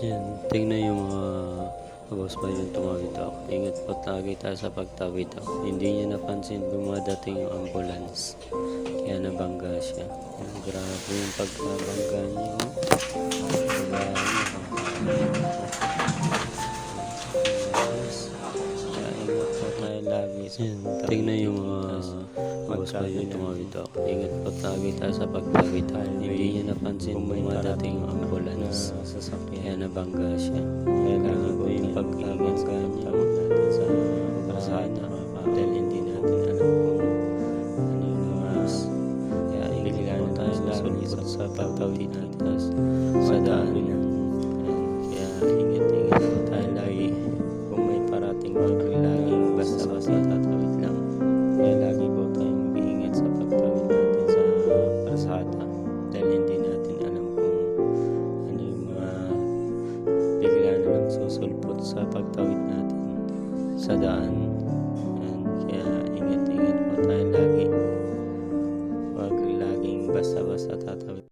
Yan, tingnan yung mga boss ba yung tumawid ako. Ingat po lagi tayo sa pagtawid ako. Hindi niya napansin dumadating yung ambulance. Kaya nabangga siya. Yan, grabe yung pagkabangga niya. Kaya ingat po tayo lagi. Yan, tingnan yung mga boss ba yung tumawid ako. Ingat po lagi tayo sa pagtawid ako. Hindi niya napansin dumadating yung ambulance. Kaya nabangga siya. Kaya lagi po yung pag-iingat niya natin sa kalsada dahil hindi natin alam kung ano yung mas. Kaya ingat po tayo lagi sa pagtawid natin sa daan. Kaya ingat po tayo lagi kung may parating laging basta-basta tatawid lang. Kaya lagi po tayo mag-iingat sa pagtawid natin sa kalsada dahil hindi natin alam kung ano yung mga bigla na lang susulpot sa pagtawid natin sa daan.